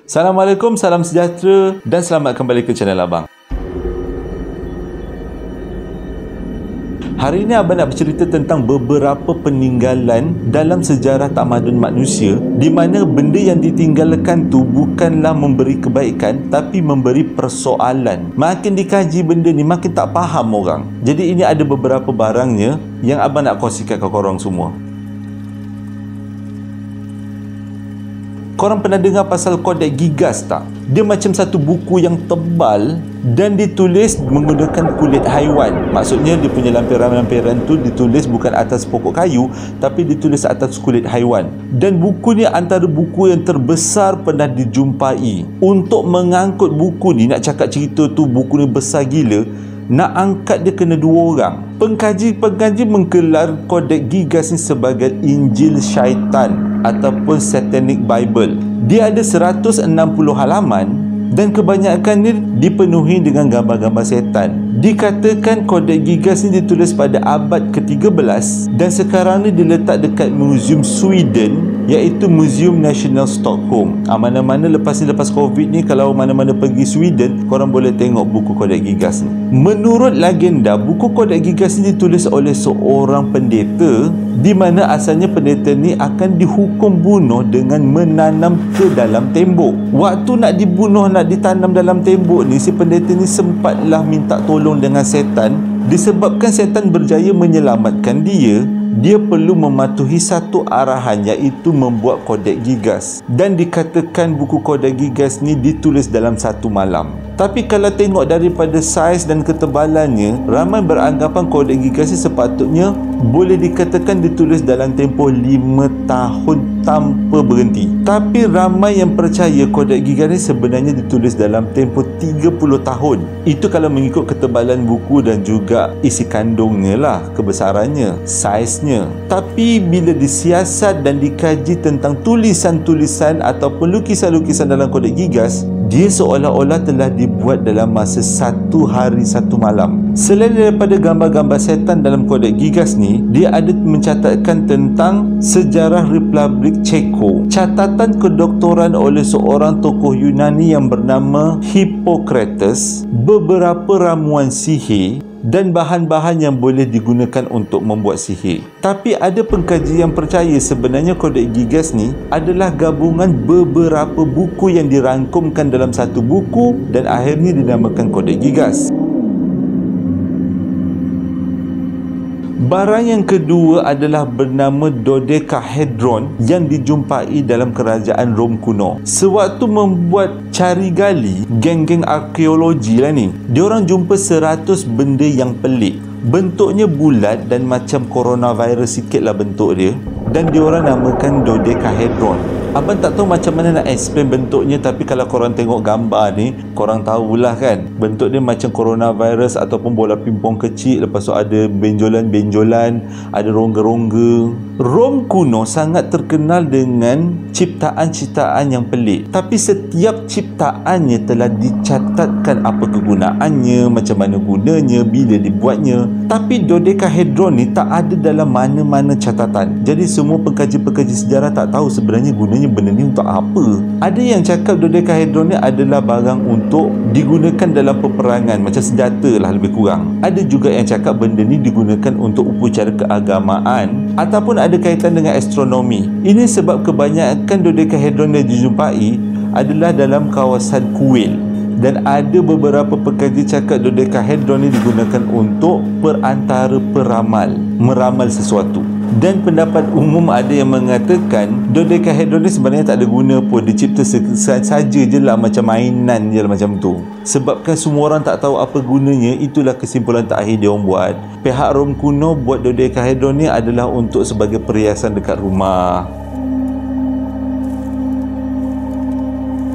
Assalamualaikum, salam sejahtera dan selamat kembali ke channel Abang. Hari ini Abang nak bercerita tentang beberapa peninggalan dalam sejarah tamadun manusia di mana benda yang ditinggalkan tu bukanlah memberi kebaikan tapi memberi persoalan. Makin dikaji benda ni makin tak faham orang. Jadi ini ada beberapa barangnya yang Abang nak kongsikan ke korang semua. Korang pernah dengar pasal Codex Gigas tak? Dia macam satu buku yang tebal dan ditulis menggunakan kulit haiwan. Maksudnya dia punya lampiran-lampiran tu ditulis bukan atas pokok kayu tapi ditulis atas kulit haiwan. Dan buku ni antara buku yang terbesar pernah dijumpai. Untuk mengangkut buku ni, nak cakap cerita tu buku ni besar gila, nak angkat dia kena 2 orang. Pengkaji menggelar Codex Gigas ni sebagai Injil Syaitan ataupun Satanic Bible. Dia ada 160 halaman dan kebanyakannya dipenuhi dengan gambar-gambar setan. Dikatakan Codex Gigas ni ditulis pada abad ke-13 dan sekarang ni diletak dekat Museum Sweden, iaitu Museum National Stockholm. Mana-mana lepas Covid ni, kalau mana-mana pergi Sweden, korang boleh tengok buku Codex Gigas ni. Menurut legenda, buku Codex Gigas ni ditulis oleh seorang pendeta di mana asalnya pendeta ni akan dihukum bunuh dengan menanam ke dalam tembok. Waktu nak dibunuh, nak ditanam dalam tembok ni, si pendeta ni sempatlah minta tolong dengan setan. Disebabkan setan berjaya menyelamatkan dia, dia perlu mematuhi satu arahan, iaitu membuat Codex Gigas. Dan dikatakan buku Codex Gigas ni ditulis dalam 1 malam. Tapi kalau tengok daripada saiz dan ketebalannya, ramai beranggapan Codex Gigas ni sepatutnya boleh dikatakan ditulis dalam tempoh 5 tahun tanpa berhenti. Tapi ramai yang percaya Codex Gigas ni sebenarnya ditulis dalam tempoh 30 tahun. Itu kalau mengikut ketebalan buku dan juga isi kandungnya lah, kebesarannya, saiznya. Tapi bila disiasat dan dikaji tentang tulisan-tulisan ataupun lukisan-lukisan dalam Codex Gigas, dia seolah-olah telah dibuat dalam masa 1 hari 1 malam. Selain daripada gambar-gambar setan dalam Codex Gigas ni, dia ada mencatatkan tentang sejarah Republik Ceko, catatan kedoktoran oleh seorang tokoh Yunani yang bernama Hippocrates, beberapa ramuan sihir dan bahan-bahan yang boleh digunakan untuk membuat sihir. Tapi ada pengkaji yang percaya sebenarnya Codex Gigas ni adalah gabungan beberapa buku yang dirangkumkan dalam satu buku dan akhirnya dinamakan Codex Gigas. Barang yang kedua adalah bernama Dodecahedron yang dijumpai dalam kerajaan Rom kuno. Sewaktu membuat cari gali, geng-geng arkeologi lah ni, diorang jumpa 100 benda yang pelik. Bentuknya bulat dan macam coronavirus sikit lah bentuk dia, dan diorang namakan Dodecahedron. Abang tak tahu macam mana nak explain bentuknya, tapi kalau korang tengok gambar ni, korang tahulah kan, bentuk dia macam coronavirus ataupun bola pimpong kecil. Lepas tu ada benjolan-benjolan, ada rongga-rongga. Rom kuno sangat terkenal dengan ciptaan-ciptaan yang pelik, tapi setiap ciptaannya telah dicatatkan apa kegunaannya, macam mana gunanya, bila dibuatnya. Tapi Dodecahedron ni tak ada dalam mana-mana catatan. Jadi semua pengkaji-pengkaji sejarah tak tahu sebenarnya gunanya benda ni untuk apa. Ada yang cakap Dodecahedron ni adalah barang untuk digunakan dalam peperangan, macam senjata lah lebih kurang. Ada juga yang cakap benda ni digunakan untuk upacara keagamaan ataupun ada kaitan dengan astronomi. Ini sebab kebanyakan Dodecahedron yang dijumpai adalah dalam kawasan kuil. Dan ada beberapa pengkaji cakap Dodecahedron ni digunakan untuk perantara peramal, meramal sesuatu. Dan pendapat umum ada yang mengatakan Dodecahedron ni sebenarnya tak ada guna pun, dicipta saja je lah, macam mainan je lah macam tu. Sebabkan semua orang tak tahu apa gunanya, itulah kesimpulan terakhir dia orang buat. Pihak Rom kuno buat Dodecahedron ni adalah untuk sebagai perhiasan dekat rumah.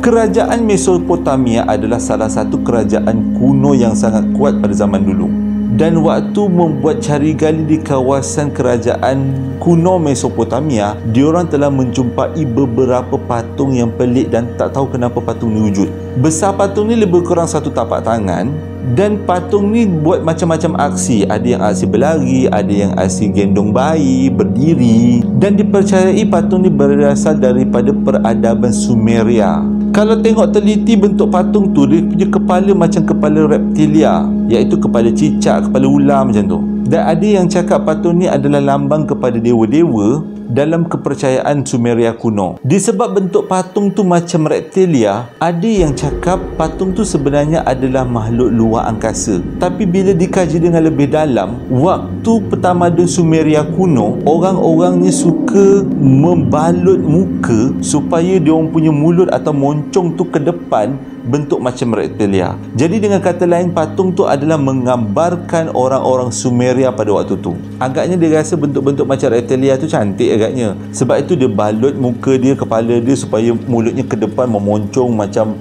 Kerajaan Mesopotamia adalah salah satu kerajaan kuno yang sangat kuat pada zaman dulu. Dan waktu membuat cari gali di kawasan kerajaan kuno Mesopotamia, diorang telah menjumpai beberapa patung yang pelik dan tak tahu kenapa patung ni wujud. Besar patung ni lebih kurang 1 tapak tangan dan patung ni buat macam-macam aksi. Ada yang aksi berlari, ada yang aksi gendong bayi, berdiri, dan dipercayai patung ni berasal daripada peradaban Sumeria. Kalau tengok teliti bentuk patung tu, dia punya kepala macam kepala reptilia, iaitu kepala cicak, kepala ular macam tu. Dan ada yang cakap patung ni adalah lambang kepada dewa-dewa dalam kepercayaan Sumeria kuno. Disebab bentuk patung tu macam reptilia, ada yang cakap patung tu sebenarnya adalah makhluk luar angkasa. Tapi bila dikaji dengan lebih dalam, waktu pertamadun Sumeria kuno, orang-orangnya suka membalut muka supaya dia orang punya mulut atau moncong tu ke depan bentuk macam reptilia. Jadi dengan kata lain, patung tu adalah menggambarkan orang-orang Sumeria pada waktu tu. Agaknya dia rasa bentuk-bentuk macam reptilia tu cantik agaknya. Sebab itu dia balut muka dia, kepala dia supaya mulutnya ke depan memoncong macam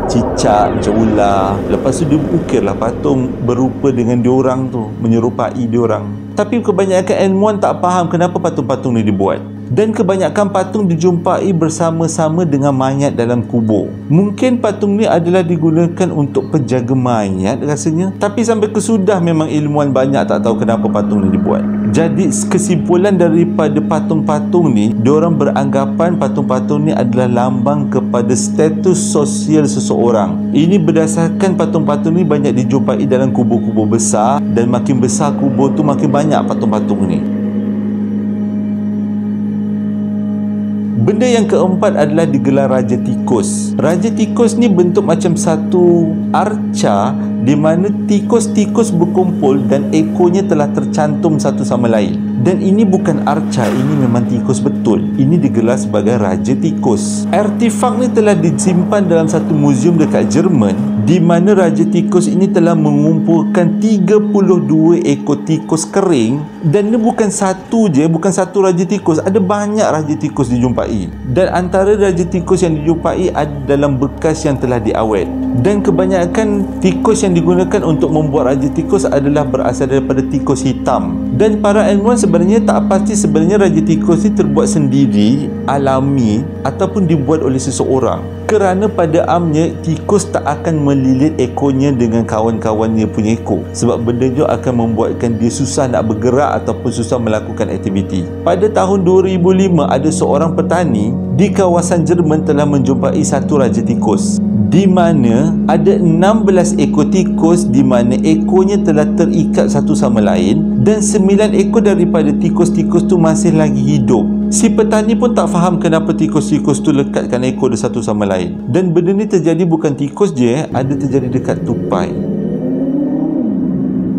cicak, macam ular. Lepas tu dia ukirlah patung berupa dengan diorang tu, menyerupai diorang. Tapi kebanyakan ilmuwan tak faham kenapa patung-patung ni dibuat. Dan kebanyakan patung dijumpai bersama-sama dengan mayat dalam kubur. Mungkin patung ni adalah digunakan untuk penjaga mayat rasanya. Tapi sampai kesudah memang ilmuwan banyak tak tahu kenapa patung ni dibuat. Jadi kesimpulan daripada patung-patung ni, diorang beranggapan patung-patung ni adalah lambang kepada status sosial seseorang. Ini berdasarkan patung-patung ni banyak dijumpai dalam kubur-kubur besar, dan makin besar kubur tu makin banyak patung-patung ni. Benda yang keempat adalah digelar Raja Tikus. Raja Tikus ni bentuk macam satu arca di mana tikus-tikus berkumpul dan ekornya telah tercantum satu sama lain. Dan ini bukan arca, ini memang tikus betul. Ini digelar sebagai Raja Tikus. Artifak ni telah disimpan dalam satu muzium dekat Jerman, di mana Raja Tikus ini telah mengumpulkan 32 ekor tikus kering. Dan ini bukan satu je, bukan satu Raja Tikus, ada banyak Raja Tikus dijumpai. Dan antara Raja Tikus yang dijumpai ada dalam bekas yang telah diawet. Dan kebanyakan tikus yang digunakan untuk membuat Raja Tikus adalah berasal daripada tikus hitam. Dan para ilmuwan sebenarnya tak pasti sebenarnya Raja Tikus ni terbuat sendiri, alami, ataupun dibuat oleh seseorang. Kerana pada amnya tikus tak akan melilit ekornya dengan kawan-kawannya punya ekor. Sebab benda itu akan membuatkan dia susah nak bergerak ataupun susah melakukan aktiviti. Pada tahun 2005, ada seorang petani di kawasan Jerman telah menjumpai satu Raja Tikus, di mana ada 16 ekor tikus di mana ekornya telah terikat satu sama lain, dan 9 ekor daripada tikus-tikus tu masih lagi hidup. Si petani pun tak faham kenapa tikus-tikus tu lekatkan ekor dia satu sama lain. Dan benda ni terjadi bukan tikus je, ada terjadi dekat tupai.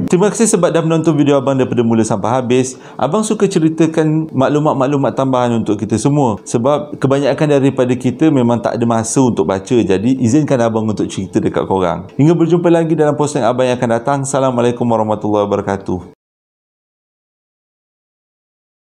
Terima kasih sebab dah menonton video abang daripada mula sampai habis. Abang suka ceritakan maklumat-maklumat tambahan untuk kita semua. Sebab kebanyakan daripada kita memang tak ada masa untuk baca. Jadi izinkan abang untuk cerita dekat korang. Hingga berjumpa lagi dalam posting abang yang akan datang. Assalamualaikum warahmatullahi wabarakatuh.